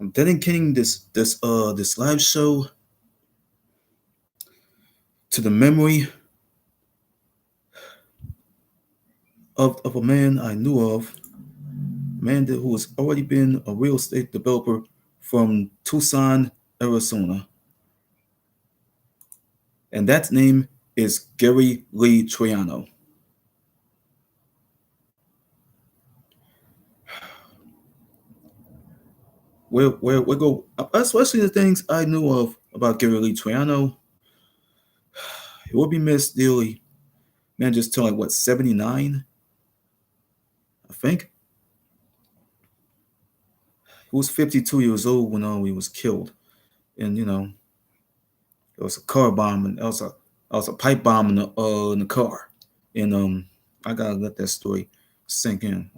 I'm dedicating this live show to the memory of a man I knew of, a man who has already been a real estate developer from Tucson, Arizona. And that name is Gary Lee Triano. Where go, especially the things I knew of about Gary Lee Triano. He will be missed dearly. Man just turned like what, 79, I think. He was 52 years old when he was killed, and there was a car bomb and also a pipe bomb in the car, and I gotta let that story sink in.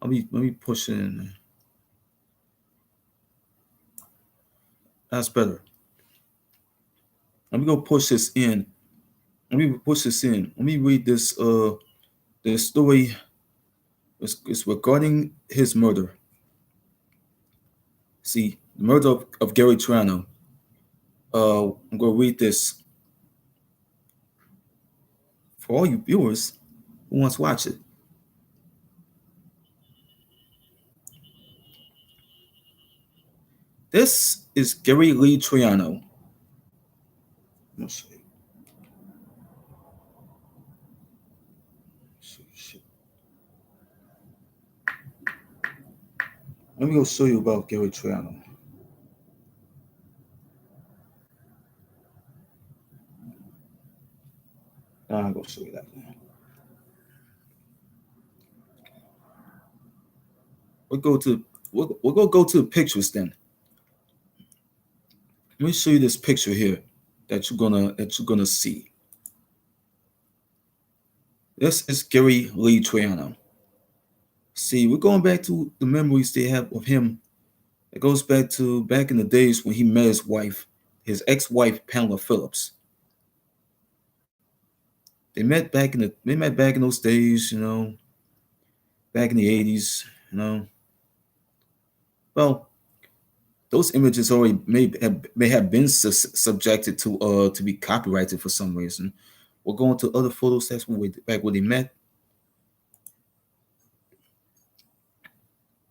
Let me push it in. That's better. Let me go push this in. Let me push this in. Let me read this story. It's regarding his murder. See, the murder of Gary Triano. I'm gonna read this for all you viewers who wants to watch it. This is Gary Lee Triano. Let's see. Shit. Let me go show you about Gary Triano. I'm gonna show you that now. We'll go to the pictures then. Let me show you this picture here that you're gonna see. This is Gary Lee Triano. See, we're going back to the memories they have of him. It goes back in the days when he met his wife, his ex-wife Pamela Phillips. They met back in those days, back in the 80s, Well, those images already may have been subjected to be copyrighted for some reason. We're going to other photos. That's back where they met.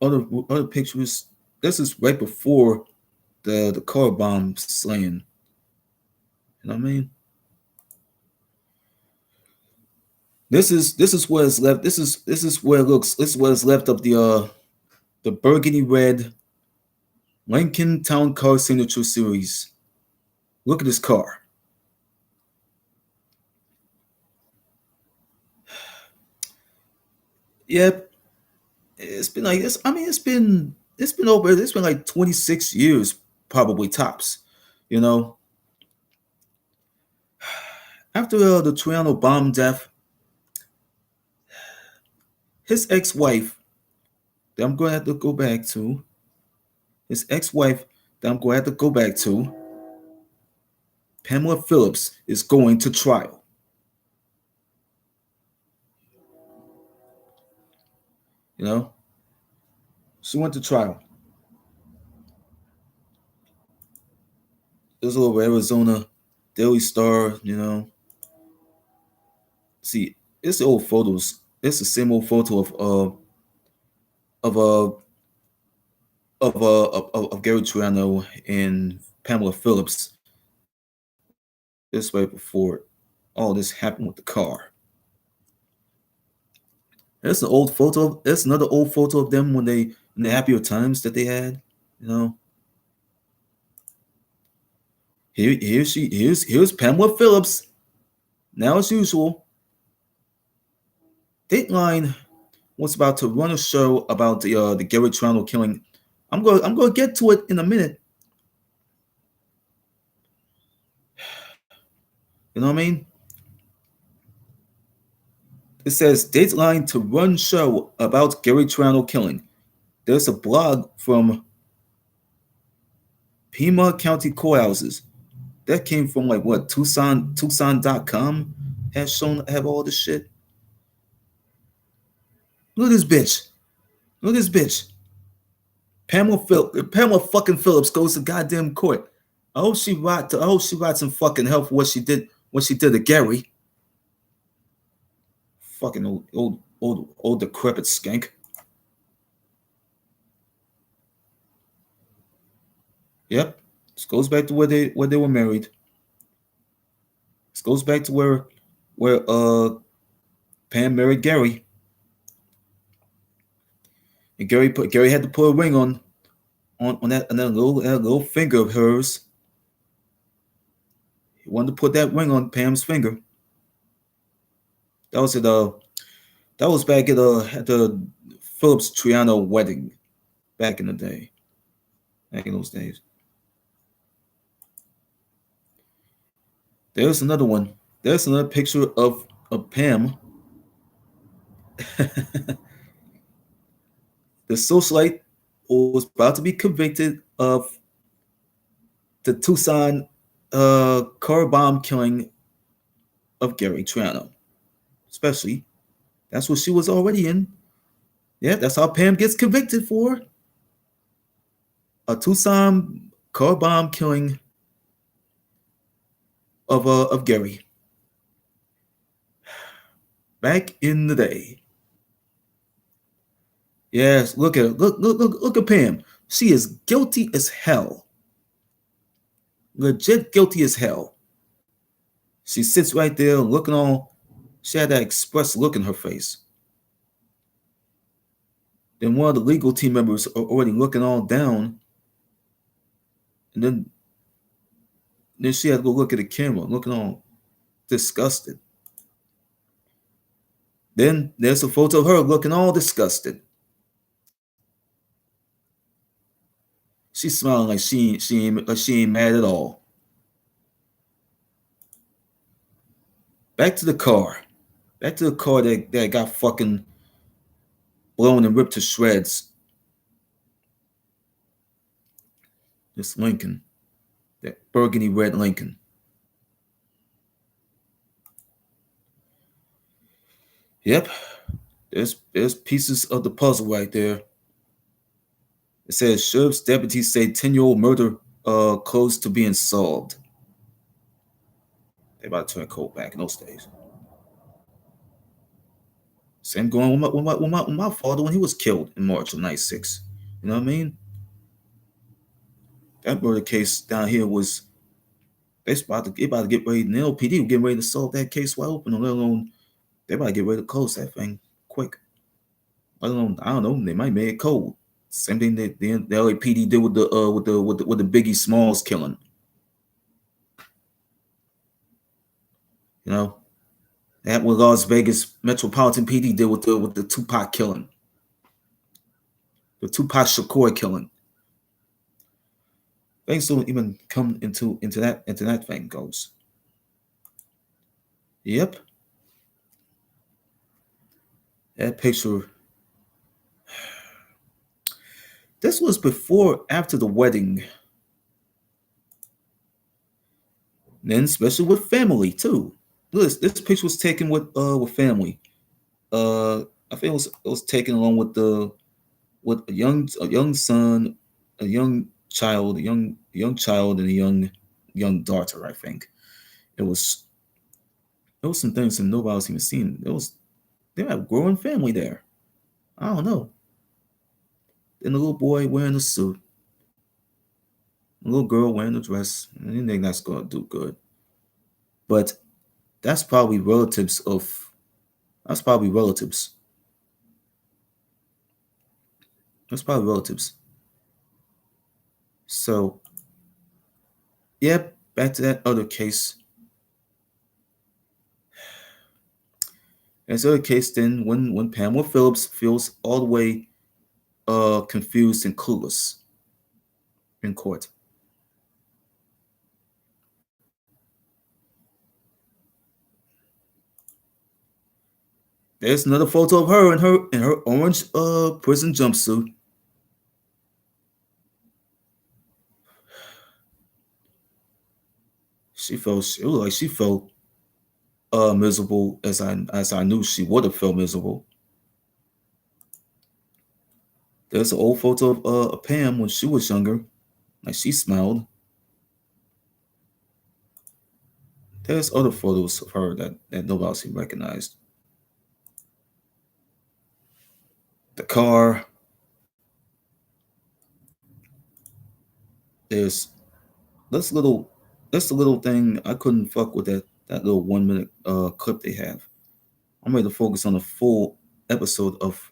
Other pictures. This is right before the car bomb slaying. You know what I mean? This is what is left. This is where it looks. This is what is left of the burgundy red Lincoln Town Car Signature Series. Look at this car. Yep. It's been like this. I mean, it's been like 26 years, probably tops. You know. After the Triano bomb death, his ex-wife, that I'm going to have to go back to, Pamela Phillips, is going to trial. She went to trial. It was over Arizona, Daily Star, See, it's the old photos. It's the same old photo of Gary Triano and Pamela Phillips. This way before all this happened with the car. That's an old photo. That's another old photo of them when in the happier times that they had. Here's Pamela Phillips. Now as usual, Dateline was about to run a show about the Gary Triano killing. I'm going to get to it in a minute. You know what I mean? It says Dateline to run show about Gary Triano killing. There's a blog from Pima County Courthouses that came from like what, Tucson.com have all this shit. Look at this bitch. Pamela fucking Phillips goes to goddamn court. I hope she rots in fucking hell for what she did to Gary. Fucking old decrepit skank. Yep. This goes back to where they were married. This goes back to where Pam married Gary. And Gary had to put a ring on that little finger of hers. He wanted to put that ring on Pam's finger. That was that was back at the Phillips Triano wedding back in the day. Back in those days. There's another one. There's another picture of Pam. The socialite was about to be convicted of the Tucson car bomb killing of Gary Triano. Especially, that's what she was already in. Yeah, that's how Pam gets convicted for a Tucson car bomb killing of Gary back in the day. Yes, look at Pam. She is guilty as hell. Legit guilty as hell. She sits right there looking all. She had that expressed look in her face. Then one of the legal team members are already looking all down. And then she had to go look at the camera, looking all disgusted. Then there's a photo of her looking all disgusted. She's smiling like she ain't mad at all. Back to the car. Back to the car that got fucking blown and ripped to shreds. This Lincoln. That burgundy red Lincoln. Yep. There's pieces of the puzzle right there. It says sheriff's deputies say 10-year-old murder close to being solved. They about to turn cold back in those days. Same going with my father when he was killed in March of '96. You know what I mean? That murder case down here was they about to get ready. The LPD were getting ready to solve that case wide open. Let alone they about to get ready to close that thing quick. Let alone I don't know, they might make it cold. Same thing that the LAPD did with the Biggie Smalls killing. You know, that what Las Vegas Metropolitan PD did with the Tupac killing, the Tupac Shakur killing. Things don't even come into that thing goes. Yep. That picture. This was before, after the wedding. Then, especially with family too. This picture was taken with family. I think it was taken along with a young son, a young child, a young child, and a young daughter. I think it was some things that nobody else even seen. They had a growing family there. I don't know. And the little boy wearing a suit, a little girl wearing a dress. I didn't think that's gonna do good. But that's probably relatives of. That's probably relatives. That's probably relatives. So, yep, back to that other case. There's another case then when Pamela Phillips feels all the way confused and clueless in court. There's another photo of her in her orange prison jumpsuit. It looked like she felt miserable as I knew she would have felt miserable. There's an old photo of Pam when she was younger, like she smiled. There's other photos of her that nobody else even recognized. The car. There's this little that's the little thing I couldn't fuck with that little 1 minute clip they have. I'm ready to focus on the full episode of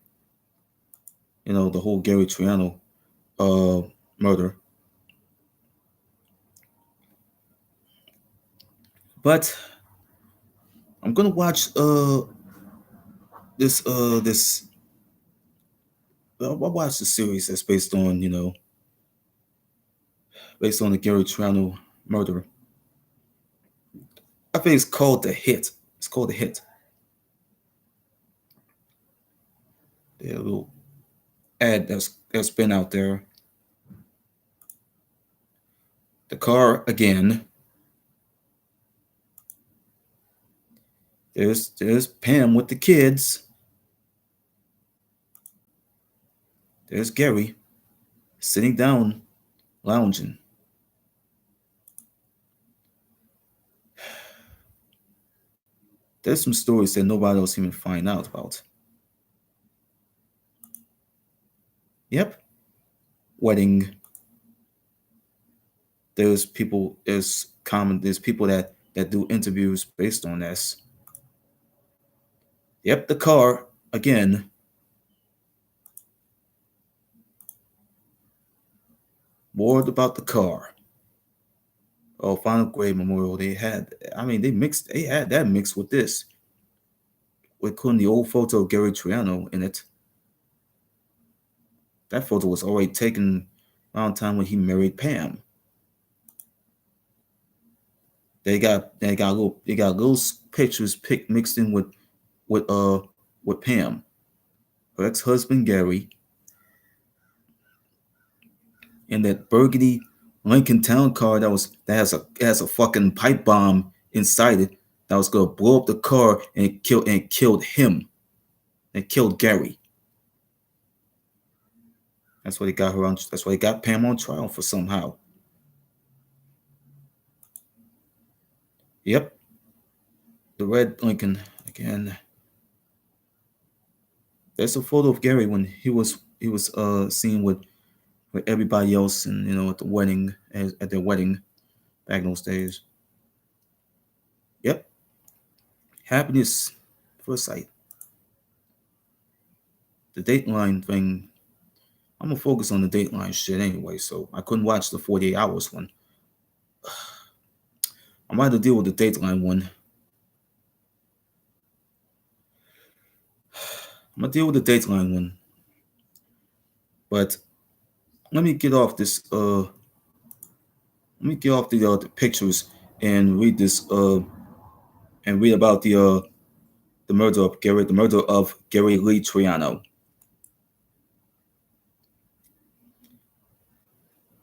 the whole Gary Triano uh murder. But I'm gonna watch this I watched the series that's based on the Gary Triano murder. I think it's called The Hit. It's called The Hit. The little ad that's been out there. The car again. There's Pam with the kids. There's Gary sitting down, lounging. There's some stories that nobody else even find out about. Yep, wedding. There's people that do interviews based on this. Yep, the car again. More about the car. Oh, final grade memorial. They had that mixed with this, including the old photo of Gary Triano in it. That photo was already taken around the time when he married Pam. They got little pictures mixed in with uh with Pam, her ex-husband Gary, and that burgundy Lincoln Town car that has a fucking pipe bomb inside it that was gonna blow up the car and killed him and killed Gary. That's why they got her on. That's why they got Pam on trial for somehow. Yep, the red Lincoln again. There's a photo of Gary when he was seen with everybody else and at the wedding at their wedding back in those days. Yep, happiness first sight. The Dateline thing. I'm gonna focus on the Dateline shit anyway, so I couldn't watch the 48 hours one. I might have to deal with the Dateline one. I'm gonna deal with the Dateline one, but let me get off this. Let me get off the pictures and read this. And read about the murder of Gary Lee Triano.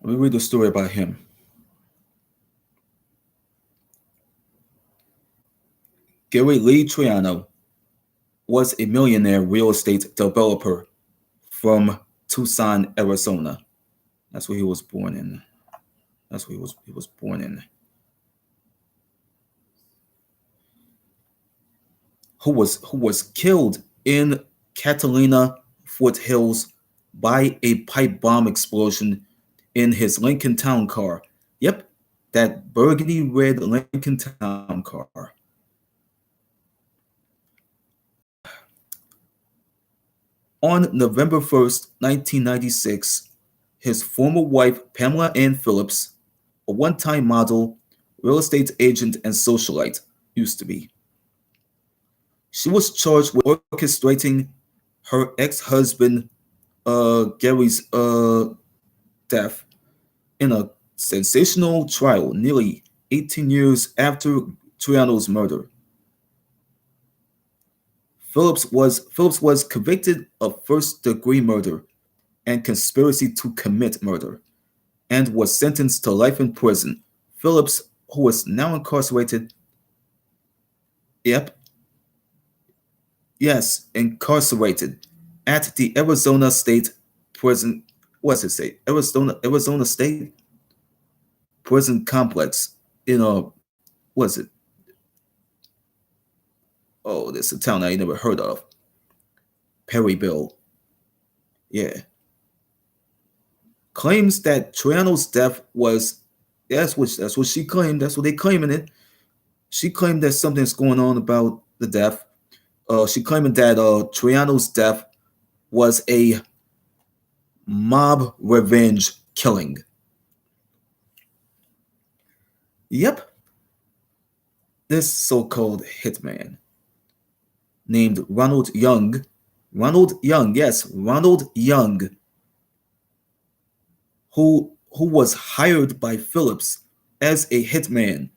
Let me read the story about him. Gary Lee Triano was a millionaire real estate developer from Tucson, Arizona. That's where he was born in. That's where he was born in. Who was killed in Catalina foothills by a pipe bomb explosion in his Lincoln Town car. Yep, that burgundy red Lincoln Town car. On November 1st, 1996, his former wife, Pamela Phillips, a one time model, real estate agent, and socialite, used to be. She was charged with orchestrating her ex husband, Gary's death in a sensational trial nearly 18 years after Triano's murder. Phillips was convicted of first-degree murder and conspiracy to commit murder, and was sentenced to life in prison. Phillips, who is now incarcerated, yep, yes, incarcerated at the Arizona State prison. What's it say? Arizona State prison complex in what's it? Oh, there's a town I never heard of. Perryville. Yeah. Claims that Triano's death was that's what she claimed. That's what they claiming it. She claimed that something's going on about the death. She claiming that Triano's death was a mob revenge killing. Yep, this so-called hitman named Ronald Young, who was hired by Phillips as a hitman,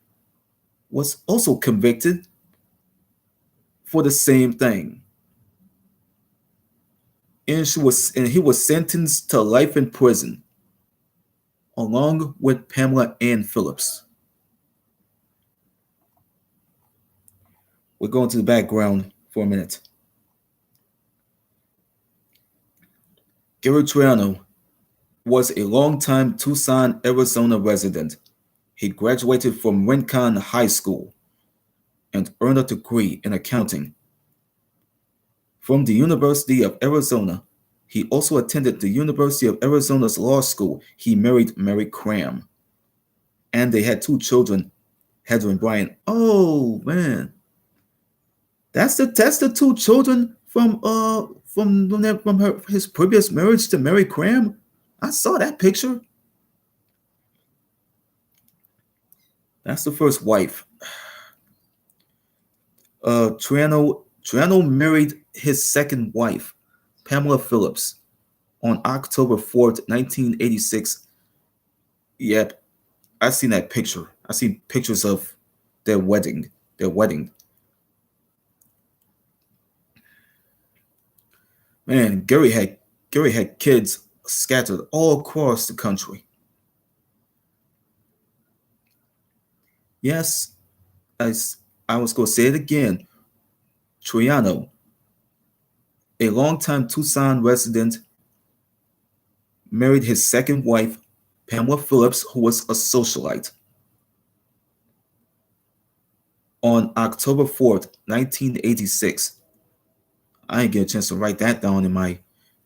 was also convicted for the same thing. And he was sentenced to life in prison along with Pamela Ann Phillips. We're going to the background for a minute. Gary Triano was a longtime Tucson, Arizona resident. He graduated from Rincon High School and earned a degree in accounting from the University of Arizona. He also attended the University of Arizona's law school. He married Mary Cram, and they had two children, Heather and Brian. Oh man, that's the two children from his previous marriage to Mary Cram. I saw that picture. That's the first wife. Triano married his second wife, Pamela Phillips, on October 4th, 1986. Yep, I seen that picture. I seen pictures of their wedding. Their wedding. Man, Gary had kids scattered all across the country. Yes, I, I was going to say it again. Triano, a longtime Tucson resident, married his second wife, Pamela Phillips, who was a socialite, on October 4th, 1986. I didn't get a chance to write that down in my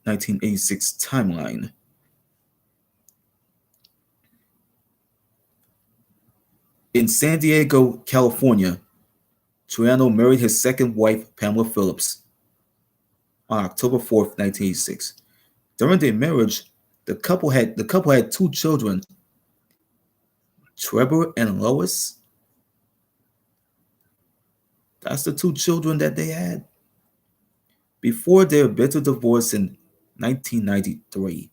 1986 timeline. In San Diego, California, Triano married his second wife, Pamela Phillips, on October 4th, 1986. During their marriage, the couple had two children, Trevor and Lois. That's the two children that they had before their bitter divorce in 1993.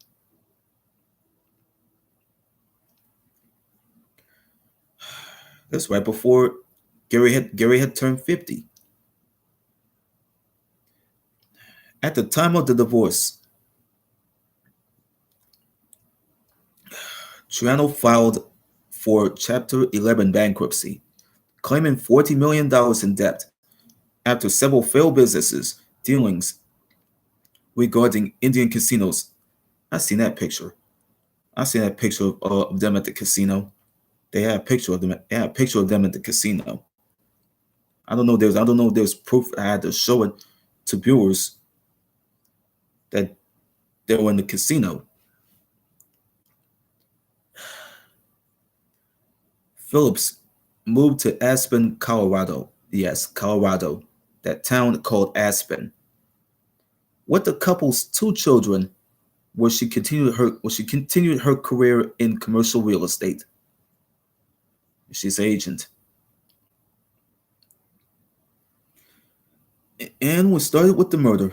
That's right before Gary had turned 50. At the time of the divorce, Triano filed for Chapter 11 bankruptcy, claiming $40 million in debt after several failed businesses dealings regarding Indian casinos. I seen that picture. I seen that picture of them at the casino. They had a picture of them. They had a picture of them at the casino. I don't know if there's proof. I had to show it to viewers that they were in the casino. Phillips moved to Aspen, Colorado. Yes, Colorado. That town called Aspen. With the couple's two children, where she continued her career in commercial real estate. She's an agent. And we started with the murder.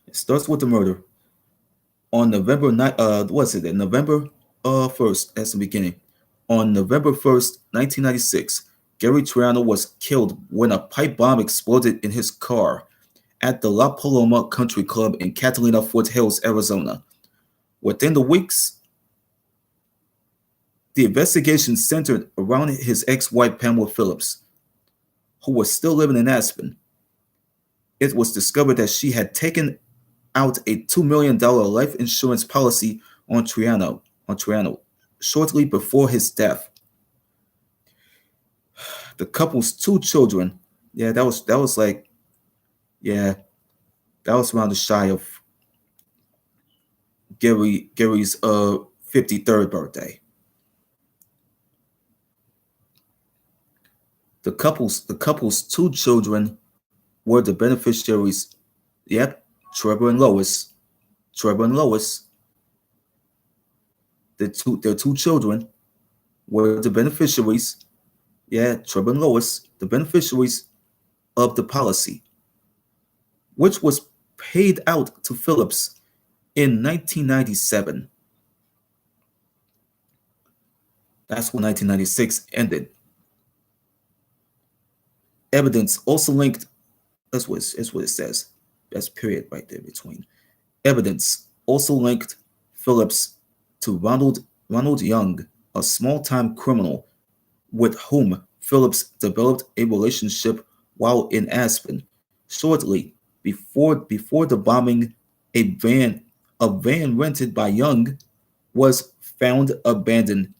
It starts with the murder on November night. What's it? November 1st. That's the beginning. On November 1st, 1996, Gary Triano was killed when a pipe bomb exploded in his car at the La Paloma Country Club in Catalina Fort Hills, Arizona. Within the weeks, the investigation centered around his ex-wife Pamela Phillips, who was still living in Aspen. It was discovered that she had taken out a $2 million life insurance policy on Triano shortly before his death. The couple's two children, yeah, that was like, yeah, that was around the shy of Gary's 53rd birthday. The couple's two children were the beneficiaries. Yep, Trevor and Lois. Trevor and Lois, their two children were the beneficiaries. Yeah, Trevor and Lois, the beneficiaries of the policy, which was paid out to Phillips in 1997. That's when 1996 ended. Evidence also linked, that's what it says. That's period right there between. Evidence also linked Phillips to Ronald Young, a small-time criminal with whom Phillips developed a relationship while in Aspen. Shortly before the bombing, a van a van rented by Young was found abandoned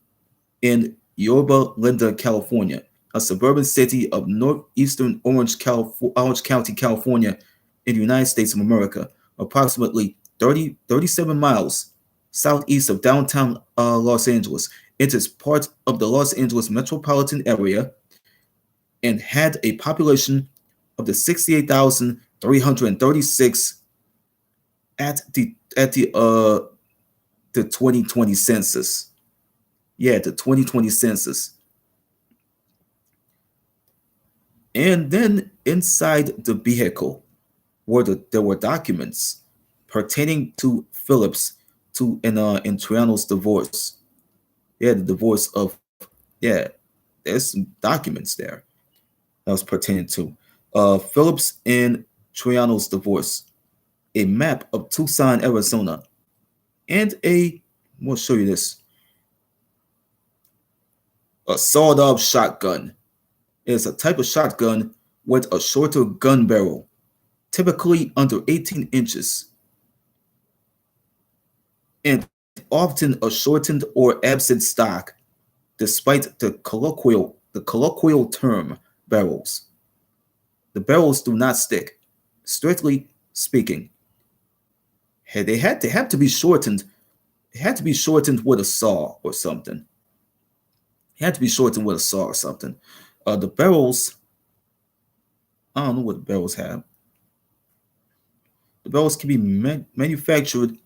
in Yorba Linda, California, a suburban city of northeastern Orange County, California, in the United States of America, approximately 37 miles southeast of downtown Los Angeles. It is part of the Los Angeles metropolitan area and had a population of the 68,336 at the 2020 census. Yeah, the 2020 census. And then inside the vehicle there were documents pertaining to Phillips to in Triano's divorce. Yeah, the divorce of, yeah, there's some documents there that was pertaining to Phillips and Triano's divorce, a map of Tucson, Arizona, and we'll show you this, a sawed-off shotgun. It's a type of shotgun with a shorter gun barrel, typically under 18 inches, and often a shortened or absent stock, despite the colloquial term barrels. The barrels do not stick. Strictly speaking, they have to be shortened. It had to be shortened with a saw or something. It had to be shortened with a saw or something. The barrels, I don't know what the barrels have. The barrels can be manufactured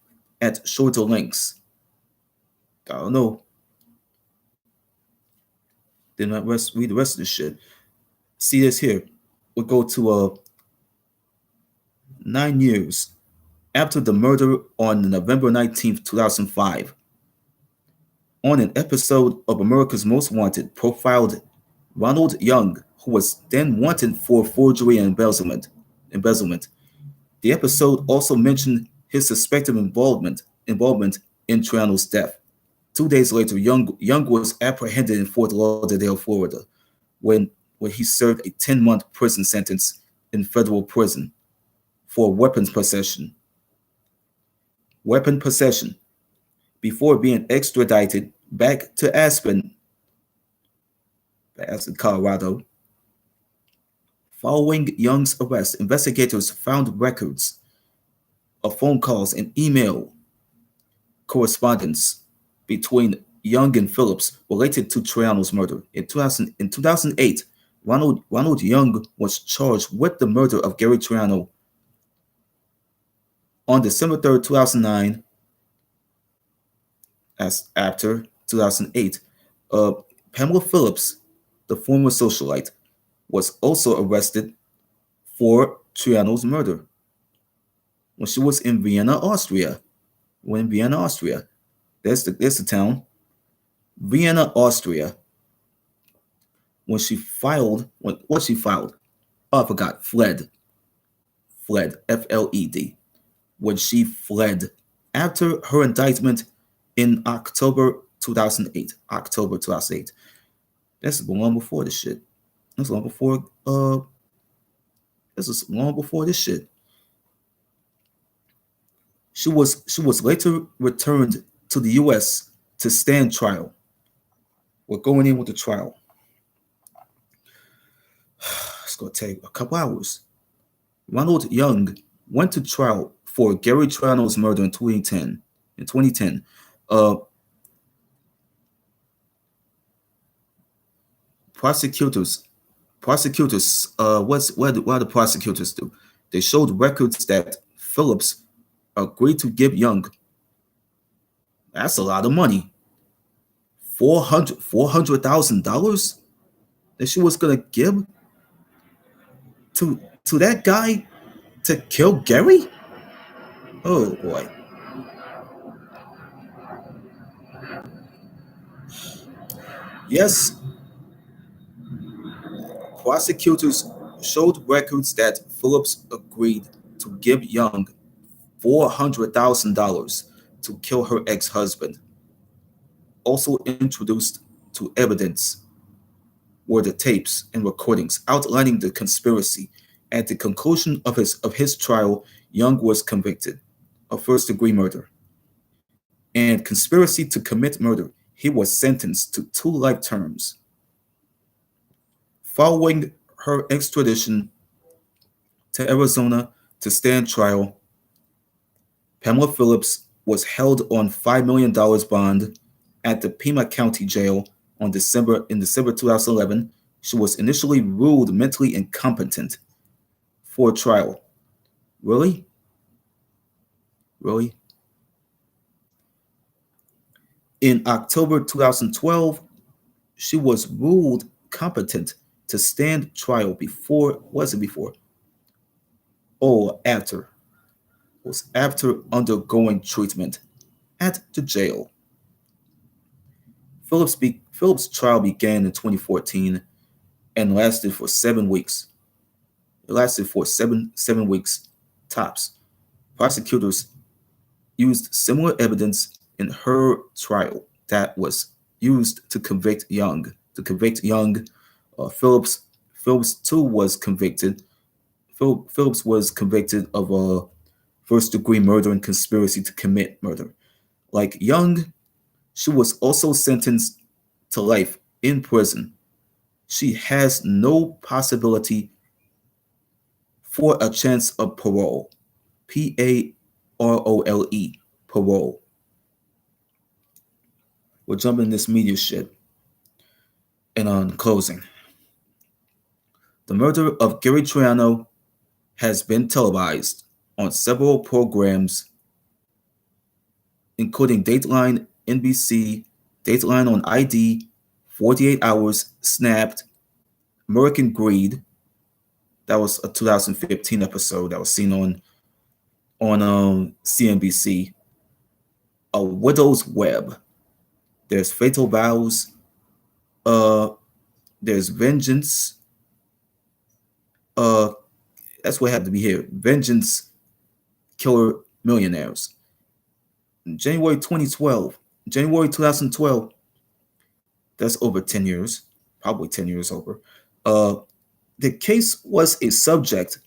at shorter lengths. I don't know. Then read the rest of the shit. See this here. We'll go to 9 years after the murder on November 19th, 2005. On an episode of America's Most Wanted, profiled Ronald Young, who was then wanted for forgery and embezzlement. The episode also mentioned his suspected involvement in Triano's death. 2 days later, Young was apprehended in Fort Lauderdale, Florida, when when he served a 10-month prison sentence in federal prison for weapons possession. Weapon possession before being extradited back to Colorado. Following Young's arrest, investigators found records of phone calls and email correspondence between Young and Phillips related to Triano's murder. In 2008, Ronald Young was charged with the murder of Gary Triano. On December 3rd, 2009, as after 2008, uh, Pamela Phillips, the former socialite, was also arrested for Triano's murder when she was in Vienna, Austria. When in Vienna, Austria, there's the town, Vienna, Austria. When she filed, what she filed? Oh, I forgot. Fled. FLED. When she fled after her indictment in October 2008. October 2008. That's long before this shit. That's long before. This is long before this shit. She was later returned to the U.S. to stand trial. We're going in with the trial. It's gonna take a couple hours. Ronald Young went to trial for Gary Triano's murder in 2010. In 2010, uh, prosecutors what the prosecutors do? They showed records that Phillips agreed to give Young. That's a lot of money. $400,000 that she was gonna give to that guy to kill Gary. Oh boy. Yes, prosecutors showed records that Phillips agreed to give Young $400,000 to kill her ex-husband. Also introduced to evidence were the tapes and recordings outlining the conspiracy. At the conclusion of his trial, Young was convicted of first-degree murder and conspiracy to commit murder. He was sentenced to 2 life terms. Following her extradition to Arizona to stand trial, Pamela Phillips was held on $5 million bond at the Pima County Jail in December 2011. She was initially ruled mentally incompetent for trial. Really? Really? In October 2012, she was ruled competent to stand trial before, was it before? Oh, after. It was after undergoing treatment at the jail. Phillips' trial began in 2014 and lasted for 7 weeks. It lasted for seven weeks tops. Prosecutors used similar evidence in her trial that was used to convict Young. Phillips too was convicted. Phillips was convicted of first-degree murder and conspiracy to commit murder. Like Young, she was also sentenced to life in prison. She has no possibility for a chance of parole. Parole. Parole. We're jumping this media shit. And on closing, the murder of Gary Triano has been televised on several programs, including Dateline NBC, Dateline on ID, 48 Hours, Snapped, American Greed. That was a 2015 episode that was seen on CNBC. A Widow's Web. There's Fatal Vows. Uh, there's Vengeance. Uh, that's what had to be here. Vengeance, Killer Millionaires. January 2012. January 2012. That's over 10 years. Probably 10 years over. Uh, the case was a subject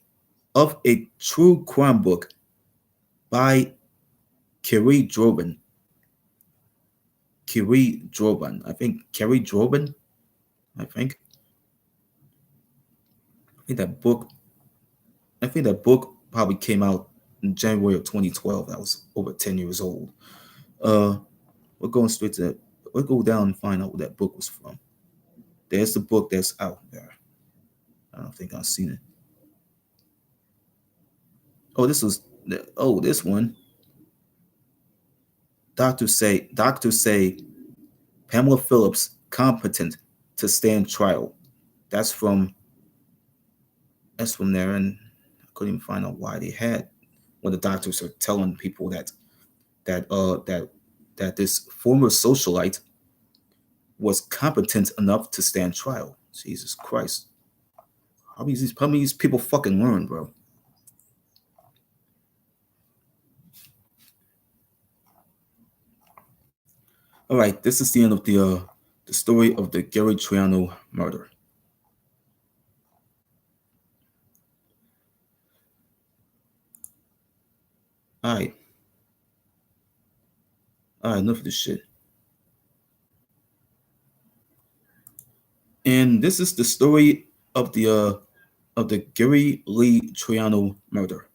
of a true crime book by Kerry Droban. Kerry Droban. I think Kerry Droban. I think. I think that book. I think that book probably came out in January of 2012. That was over 10 years old. Uh, we're going straight to that. We'll go down and find out what that book was from. There's the book that's out there. I don't think I've seen it. Oh, this one. Doctors say Pamela Phillips competent to stand trial. That's from there, and I couldn't even find out why they had. When the doctors are telling people that this former socialite was competent enough to stand trial. Jesus Christ. How many these people fucking learn, bro? All right, this is the end of the story of the Gary Triano murder. All right. All right, enough of this shit. And this is the story of the Gary Lee Triano murder.